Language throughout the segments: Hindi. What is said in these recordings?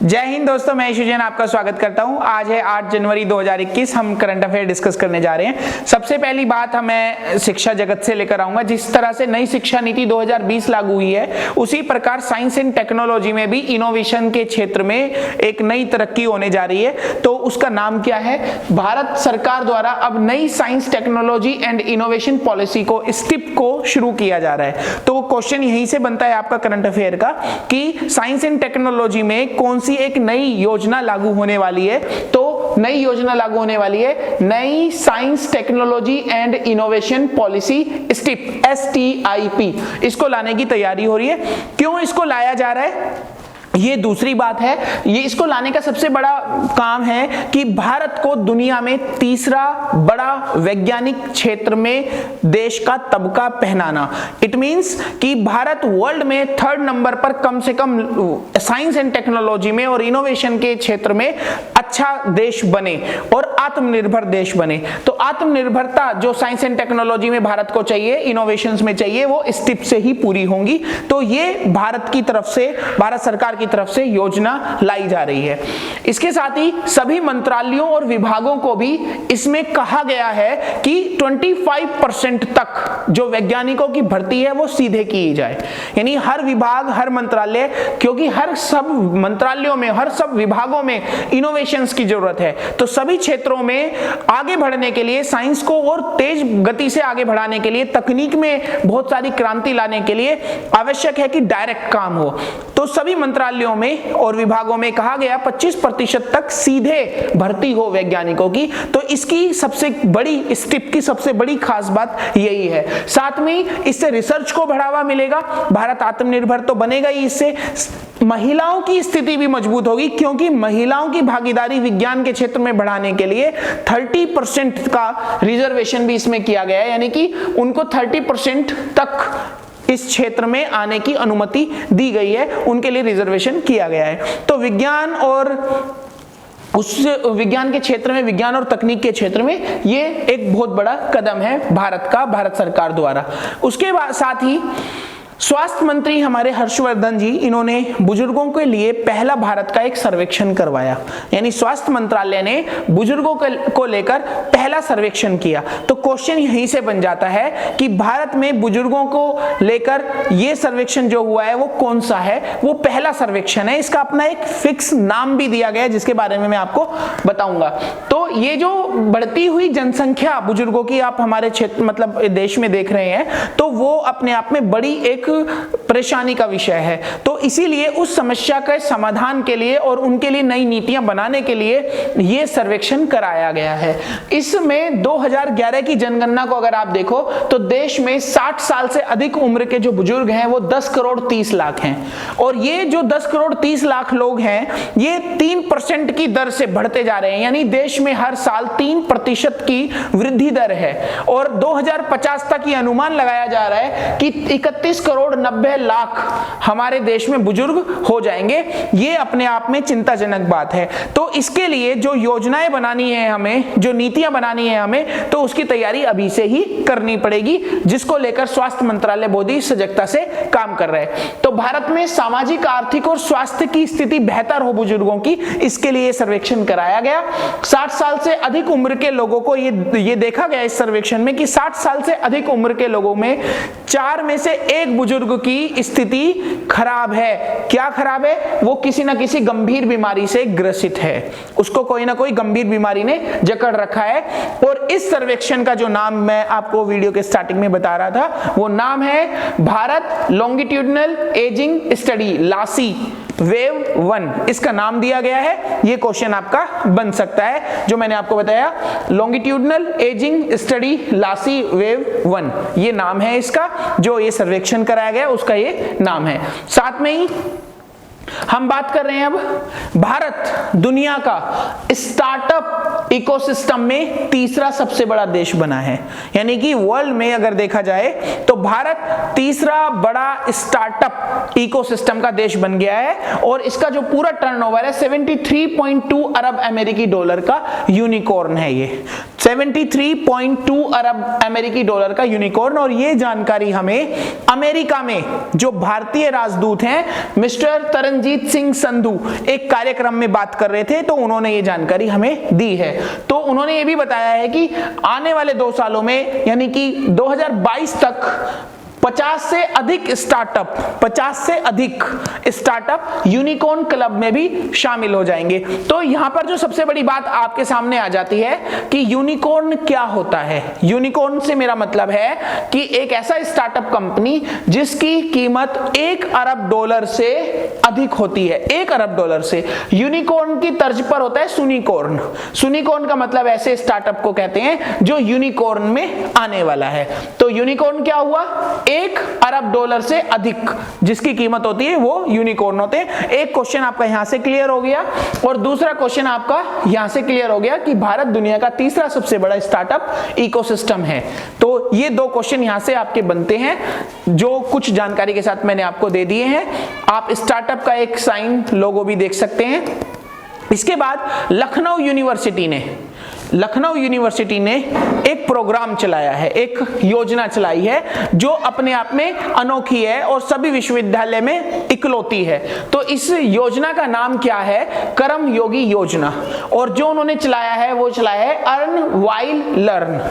जय हिंद दोस्तों, मैं यशु जैन आपका स्वागत करता हूं। आज है 8 जनवरी 2021। हम करंट अफेयर डिस्कस करने जा रहे हैं। सबसे पहली बात हमें शिक्षा जगत से लेकर आऊंगा। जिस तरह से नई शिक्षा नीति 2020 लागू हुई है, उसी प्रकार साइंस एंड टेक्नोलॉजी में भी इनोवेशन के क्षेत्र में एक नई तरक्की होने जा रही है। तो उसका नाम क्या है? भारत सरकार द्वारा अब नई science technology and innovation policy को, स्टिप को शुरू किया जा रहा है। तो क्वेश्चन यहीं से बनता है आपका करंट अफेयर का कि साइंस एंड टेक्नोलॉजी में कौन सी एक नई योजना लागू होने वाली है। तो नई योजना लागू होने वाली है नई science technology and innovation policy, STIP, STIP। इसको लाने की तैयारी हो रही है। क्यों इसको लाया जा रहा है, ये दूसरी बात है। ये इसको लाने का सबसे बड़ा काम है कि भारत को दुनिया में तीसरा बड़ा वैज्ञानिक क्षेत्र में देश का तबका पहनाना। इट मींस कि भारत वर्ल्ड में 3rd नंबर पर कम से कम साइंस एंड टेक्नोलॉजी में और इनोवेशन के क्षेत्र में अच्छा देश बने और आत्मनिर्भर देश बने। तो आत्मनिर्भरता जो साइंस एंड टेक्नोलॉजी में भारत को चाहिए, इनोवेशंस में चाहिए, वो स्टिप से ही पूरी होंगी। तो ये भारत की तरफ से, भारत सरकार की तरफ से योजना लाई जा रही है। इसके साथ ही सभी मंत्रालयों और विभागों को भी इसमें कहा गया है कि 25% तक जो वैज्ञानिकों की भर्ती है वो सीधे की जाए। यानी हर विभाग, हर मंत्रालय, क्योंकि हर सब मंत्रालयों में, हर सब विभागों में इनोवेशंस की जरूरत है। तो सभी क्षेत्रों में आगे बढ़ने के लिए, साइंस को और तेज गति से आगे बढ़ाने के लिए, तकनीक में बहुत सारी क्रांति लाने के लिए आवश्यक है कि डायरेक्ट काम हो। तो सभी मंत्रालयों में और विभागों में कहा गया 25% तक सीधे भर्ती हो वैज्ञानिकों की। तो इसकी सबसे बड़ी, स्टिप की सबसे बड़ी खास बात यही है। साथ में इससे रिसर्च को बढ़ावा मिलेगा, भारत आत्मनिर्भर तो बनेगा ही। इससे महिलाओं की स्थिति भी मजबूत होगी, क्योंकि महिलाओं की भागीदारी विज्ञान के क्षेत्र में बढ़ाने के लिए 30% का रिजर्वेशन भी इसमें किया गया है। यानी कि उनको 30% तक इस क्षेत्र में आने की अनुमति दी गई है, उनके लिए रिजर्वेशन किया गया है। तो विज्ञान और उस विज्ञान के क्षेत्र में, विज्ञान और तकनीक के क्षेत्र में ये एक बहुत बड़ा कदम है भारत का, भारत सरकार द्वारा। उसके बाद साथ ही स्वास्थ्य मंत्री हमारे हर्षवर्धन जी, इन्होंने बुजुर्गों के लिए पहला भारत का एक सर्वेक्षण करवाया। यानी स्वास्थ्य मंत्रालय ने बुजुर्गों को लेकर पहला सर्वेक्षण किया। तो क्वेश्चन यहीं से बन जाता है कि भारत में बुजुर्गों को लेकर ये सर्वेक्षण जो हुआ है वो कौन सा है? वो पहला सर्वेक्षण है। इसका अपना एक फिक्स नाम भी दिया गया है, जिसके बारे में मैं आपको बताऊंगा। तो ये जो बढ़ती हुई जनसंख्या बुजुर्गों की आप हमारे क्षेत्र, मतलब देश में देख रहे हैं, तो वो अपने आप में बड़ी एक परेशानी का विषय है। तो इसीलिए उस समस्या के समाधान के लिए और उनके लिए नई नीतियां बनाने के लिए यह सर्वेक्षण कराया गया है। इसमें 2011 की जनगणना को अगर आप देखो तो देश में 60 साल से अधिक उम्र के जो बुजुर्ग हैं वो 10 करोड़ 30 लाख हैं। और ये जो 10 करोड़ 30 लाख लोग हैं, ये 3% की दर से बढ़ते जा रहे हैं। यानी देश में हर साल 3% की वृद्धि दर है। और 2050 तक ये अनुमान लगाया जा रहा है कि 31 करोड़ 90 लाख हमारे देश में बुजुर्ग हो जाएंगे। ये अपने आप में चिंताजनक बात है। तो इसके लिए जो योजनाएं बनानी है हमें, जो नीतियां बनानी है हमें, तो उसकी तैयारी अभी से ही करनी पड़ेगी, जिसको लेकर स्वास्थ्य मंत्रालय बहुत ही सजगता से काम कर रहा है। तो भारत में सामाजिक, आर्थिक और स्वास्थ्य की स्थिति बेहतर हो बुजुर्गों की, इसके लिए सर्वेक्षण कराया गया। 60 साल से अधिक उम्र के लोगों को ये देखा गया इस सर्वेक्षण में कि 60 साल से अधिक उम्र के लोगों में 4 में से 1 बुजुर्ग की स्थिति खराब है। क्या खराब है? वो किसी ना किसी गंभीर बीमारी से ग्रसित है, उसको कोई ना कोई गंभीर बीमारी ने जकड़ रखा है। और इस सर्वेक्षण का जो नाम मैं आपको वीडियो के स्टार्टिंग में बता रहा था, वो नाम है Bharat longitudinal ageing study, LASI wave 1, इसका नाम दिया गया है। ये क्वेश्चन आपका बन सकता है जो मैंने आपको बताया, longitudinal ageing study LASI wave 1, ये नाम है इसका। जो ये सर्वेक्षण कराया गया उसका ये नाम है। साथ में ही हम बात कर रहे हैं अब भारत दुनिया का स्टार्टअप इकोसिस्टम में तीसरा सबसे बड़ा देश बना है। यानी कि वर्ल्ड में अगर देखा जाए तो भारत तीसरा बड़ा स्टार्टअप इकोसिस्टम का देश बन गया है। और इसका जो पूरा टर्नओवर है 73.2 अरब अमेरिकी डॉलर का यूनिकॉर्न है ये। 73.2 अरब अमेरिकी डॉलर का यूनिकॉर्न। और ये जानकारी हमें अमेरिका में जो भारतीय राजदूत हैं मिस्टर तरनजीत सिंह संधू एक कार्यक्रम में बात कर रहे थे, तो उन्होंने ये जानकारी हमें दी है। तो उन्होंने ये भी बताया है कि आने वाले 2 सालों में यानी कि 2022 तक 50 से अधिक स्टार्टअप यूनिकॉर्न क्लब में भी शामिल हो जाएंगे। तो यहां पर जो सबसे बड़ी बात आपके सामने आ जाती है कि यूनिकॉर्न क्या होता है। यूनिकॉर्न से मेरा मतलब है कि एक ऐसा स्टार्टअप कंपनी जिसकी कीमत 1 अरब डॉलर से अधिक होती है। 1 अरब डॉलर से। यूनिकॉर्न की तर्ज पर होता है सुनिकॉर्न। सुनिकॉर्न का मतलब ऐसे स्टार्टअप को कहते हैं जो यूनिकॉर्न में आने वाला है। तो यूनिकॉर्न क्या हुआ? 1 अरब डॉलर से अधिक जिसकी कीमत होती है वो यूनिकॉर्न होते हैं। एक क्वेश्चन आपका यहां से क्लियर हो गया और दूसरा क्वेश्चन आपका यहां से क्लियर हो गया कि भारत दुनिया का तीसरा सबसे बड़ा स्टार्टअप इकोसिस्टम है। तो ये 2 क्वेश्चन यहां से आपके बनते हैं जो कुछ जानकारी के साथ मैंने आपको दे दिए हैं। आप स्टार्टअप का एक साइन लोगो भी देख सकते हैं। इसके बाद लखनऊ यूनिवर्सिटी ने एक प्रोग्राम चलाया है, एक योजना चलाई है जो अपने आप में अनोखी है और सभी विश्वविद्यालय में इकलौती है। तो इस योजना का नाम क्या है? कर्म योगी योजना। और जो उन्होंने चलाया है वो चलाया है अर्न व्हाइल लर्न,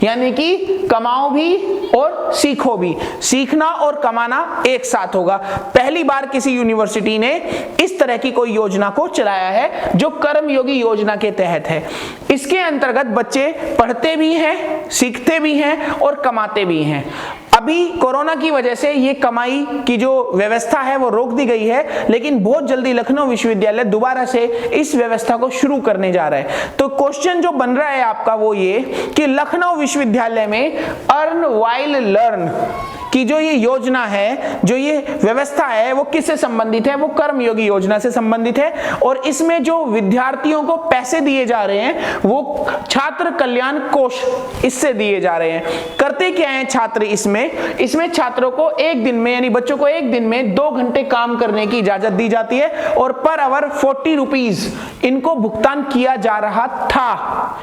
यानी कि कमाओ भी और सीखो भी। सीखना और कमाना एक साथ होगा। पहली बार किसी यूनिवर्सिटी ने इस तरह की कोई योजना को चलाया है जो कर्म योगी योजना के तहत है। इसके अंतर्गत बच्चे पढ़ते भी हैं, सीखते भी हैं और कमाते भी हैं। अभी कोरोना की वजह से ये कमाई की जो व्यवस्था है वो रोक दी गई है, लेकिन बहुत जल्दी लखनऊ विश्वविद्यालय दोबारा से इस व्यवस्था को शुरू करने जा रहा है। तो क्वेश्चन जो बन रहा है आपका वो ये कि लखनऊ विश्वविद्यालय में अर्न व्हाइल लर्न कि जो ये योजना है, जो ये व्यवस्था है वो किससे संबंधित है? वो कर्मयोगी योजना से संबंधित है। और इसमें जो विद्यार्थियों को पैसे दिए जा रहे हैं वो छात्र कल्याण कोष इससे दिए जा रहे हैं। करते क्या है छात्र इसमें छात्रों को एक दिन में, यानी बच्चों को एक दिन में 2 घंटे काम करने की इजाजत दी जाती है और पर आवर 40 रुपीज इनको भुगतान किया जा रहा था।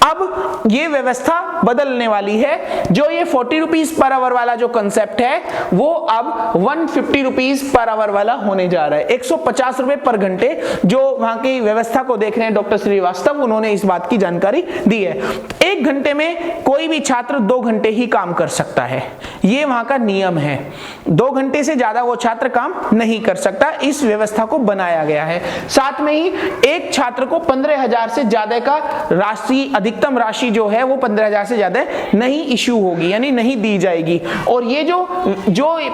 अब ये व्यवस्था बदलने वाली है। जो ये 40 रुपीज पर आवर वाला जो कंसेप्ट है वो अब 150 रुपीज पर आवर वाला होने जा रहा है। 150 रुपए पर घंटे। जो वहां की व्यवस्था को देख रहे हैं डॉक्टर श्रीवास्तव, उन्होंने इस बात की जानकारी दी है। 1 घंटे में कोई भी छात्र 2 घंटे ही काम कर सकता है, ये वहां का नियम है। 2 घंटे से ज्यादा वो छात्र काम नहीं कर सकता, इस व्यवस्था को बनाया गया है। साथ में ही एक छात्र को 15,000 से ज्यादा का राशि, अधिकतम राशि जो है वो 15,000 से ज्यादा नहीं इश्यू होगी, यानी नहीं दी जाएगी। और ये जो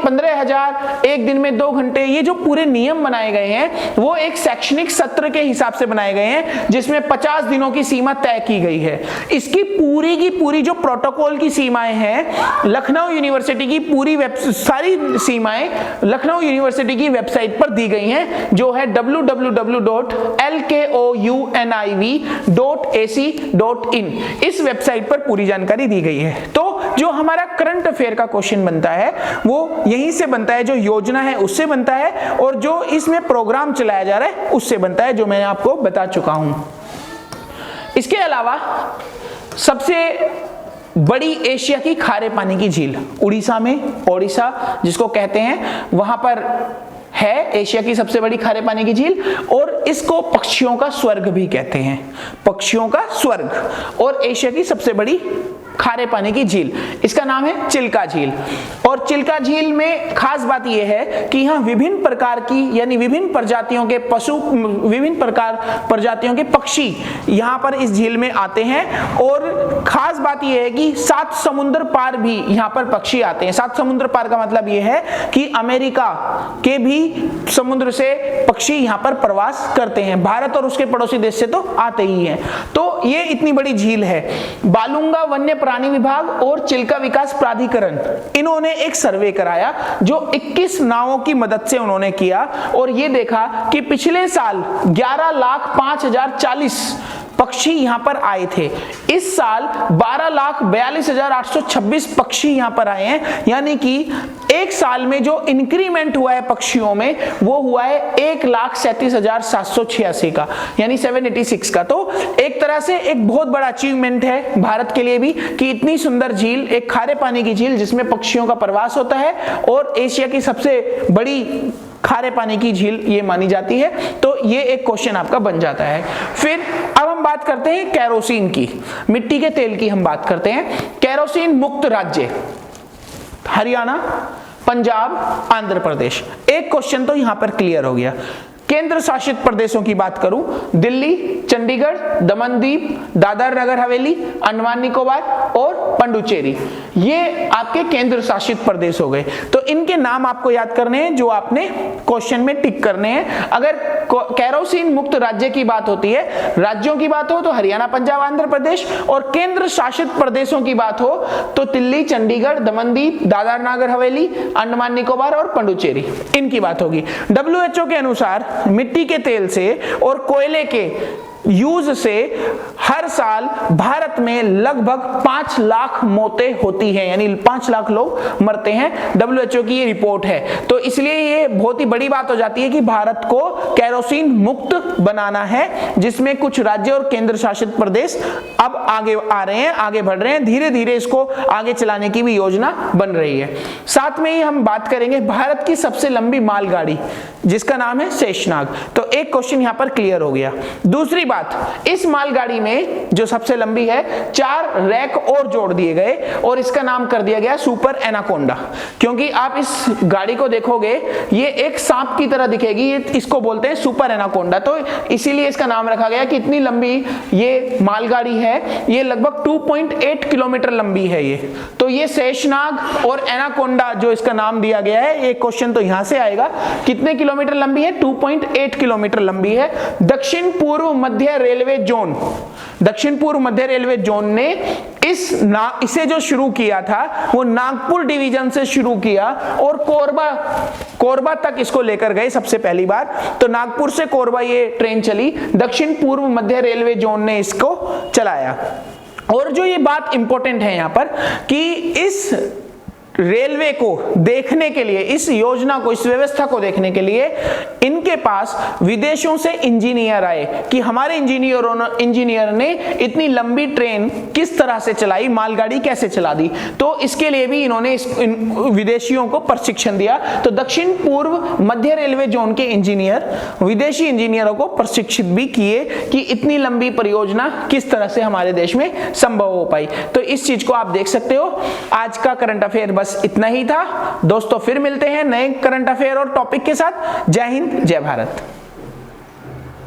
15,000 एक दिन में 2 घंटे, ये जो पूरे नियम बनाए गए हैं वो एक शैक्षणिक सत्र के हिसाब से बनाए गए हैं जिसमें 50 दिनों की सीमा तय की गई है। इसकी पूरी की पूरी जो प्रोटोकॉल की सीमाएं हैं, लखनऊ यूनिवर्सिटी की पूरी सारी सीमाएं लखनऊ यूनिवर्सिटी की वेबसाइट पर दी गई हैं जो है www.lkouniv.ac.in। इस वेबसाइट पर पूरी जानकारी दी गई है। तो जो हमारा करंट अफेयर का क्वेश्चन बनता है वो यहीं से बनता है, जो योजना है उससे बनता है और जो इसमें प्रोग्राम चलाया जा रहा है उससे बनता है, जो मैंने आपको बता चुका हूं। इसके अलावा सबसे बड़ी एशिया की खारे पानी की झील उड़ीसा में, ओडिशा जिसको कहते हैं, वहां पर है एशिया की सबसे बड़ी खारे पानी की झील। और इसको पक्षियों का स्वर्ग भी कहते हैं, पक्षियों का स्वर्ग। और एशिया की सबसे बड़ी खारे पानी की झील, इसका नाम है चिल्का झील। और चिल्का झील में खास बात यह है कि यहाँ विभिन्न प्रकार की, यानी विभिन्न प्रजातियों के पशु, विभिन्न प्रजातियों के पक्षी यहाँ पर इस झील में आते हैं। और खास बात यह है कि 7 समुद्र पार भी यहाँ पर पक्षी आते हैं। 7 समुद्र पार का मतलब यह है कि अमेरिका के भी समुद्र से पक्षी यहाँ पर प्रवास करते हैं। भारत और उसके पड़ोसी देश से तो आते ही हैं। तो ये इतनी बड़ी झील है। बालूंगा वन्य प्राणी विभाग और चिल्का विकास प्राधिकरण, इन्होंने एक सर्वे कराया जो 21 नावों की मदद से उन्होंने किया और ये देखा कि पिछले साल 11,05,040 पक्षी यहां पर आए थे। इस साल 12,42,826 पक्षी यहां पर आए हैं, यानी कि एक साल में जो इंक्रीमेंट हुआ है पक्षियों में वो हुआ है 1,37,786 का, यानी 786 का। तो एक तरह से एक बहुत बड़ा अचीवमेंट है भारत के लिए भी कि इतनी सुंदर झील, एक खारे पानी की झील जिसमें पक्षियों का प्रवास होता है और एशिया की सबसे बड़ी खारे पानी की झील ये मानी जाती है। तो ये एक क्वेश्चन आपका बन जाता है। फिर अब हम बात करते हैं केरोसिन की, मिट्टी के तेल की हम बात करते हैं। केरोसिन मुक्त राज्य हरियाणा, पंजाब, आंध्र प्रदेश। एक क्वेश्चन तो यहां पर क्लियर हो गया। केंद्र शासित प्रदेशों की बात करूं, दिल्ली, चंडीगढ़, दमनदीप, दादर नगर हवेली, अंडमान निकोबार और पुडुचेरी, ये आपके केंद्र शासित प्रदेश हो गए। तो इनके नाम आपको याद करने हैं जो आपने क्वेश्चन में टिक करने हैं। अगर केरोसिन मुक्त राज्य की बात होती है, राज्यों की बात हो तो हरियाणा, पंजाब, आंध्र प्रदेश, और केंद्र शासित प्रदेशों की बात हो तो दिल्ली, चंडीगढ़, दमनदीप, दादर नगर हवेली, अंडमान निकोबार और पुडुचेरी, इनकी बात होगी। WHO के अनुसार मिट्टी के तेल से और कोयले के यूज से हर साल भारत में लगभग 5 लाख मौतें होती हैं, यानी 5 लाख लोग मरते हैं। WHO की ये रिपोर्ट है। तो इसलिए ये बहुत ही बड़ी बात हो जाती है कि भारत को केरोसिन मुक्त बनाना है, जिसमें कुछ राज्य और केंद्र शासित प्रदेश अब आगे आ रहे हैं, आगे बढ़ रहे हैं, धीरे धीरे इसको आगे चलाने की भी योजना बन रही है। साथ में ही हम बात करेंगे भारत की सबसे लंबी मालगाड़ी जिसका नाम है शेषनाग। तो एक क्वेश्चन यहां पर क्लियर हो गया। दूसरी बात, इस मालगाड़ी में जो सबसे लंबी है 4 रैक और जोड़ दिए गए और इसका नाम कर दिया गया सुपर एनाकोंडा, क्योंकि आप इस गाड़ी को देखोगे ये एक सांप की तरह दिखेगी, इसको बोलते हैं सुपर एनाकोंडा। तो इसीलिए इसका नाम रखा गया कि इतनी लंबी ये मालगाड़ी है, ये लगभग 2.8 किलोमीटर लंबी है ये। तो ये शेषनाग और एनाकोंडा जो इसका नाम दिया गया है, एक क्वेश्चन तो यहां से आएगा, कितने किलोमीटर लंबी है? 2.8 किलोमीटर लंबी है। दक्षिण पूर्व मध्य रेलवे जोन, दक्षिण पूर्व मध्य रेलवे जोन ने इसे जो शुरू किया था वो नागपुर डिवीजन से शुरू किया और कोरबा तक इसको लेकर गए सबसे पहली बार। तो नागपुर से कोरबा ये ट्रेन चली, दक्षिण पूर्व मध्य रेलवे जोन ने इसको चलाया। और जो ये बात इंपॉर्टेंट है यहां पर कि इस रेलवे को देखने के लिए, इस योजना को, इस व्यवस्था को देखने के लिए इनके पास विदेशों से इंजीनियर आए कि हमारे इंजीनियर ने इतनी लंबी ट्रेन किस तरह से चलाई, मालगाड़ी कैसे चला दी। तो इसके लिए भी इन्होंने विदेशियों को प्रशिक्षण दिया। तो दक्षिण पूर्व मध्य रेलवे जोन के इंजीनियर विदेशी इंजीनियरों को प्रशिक्षित भी किए कि इतनी लंबी परियोजना किस तरह से हमारे देश में संभव हो पाई। तो इस चीज को आप देख सकते हो। आज का करंट अफेयर बस इतना ही था दोस्तों। फिर मिलते हैं नए करंट अफेयर और टॉपिक के साथ। जय हिंद, जय भारत।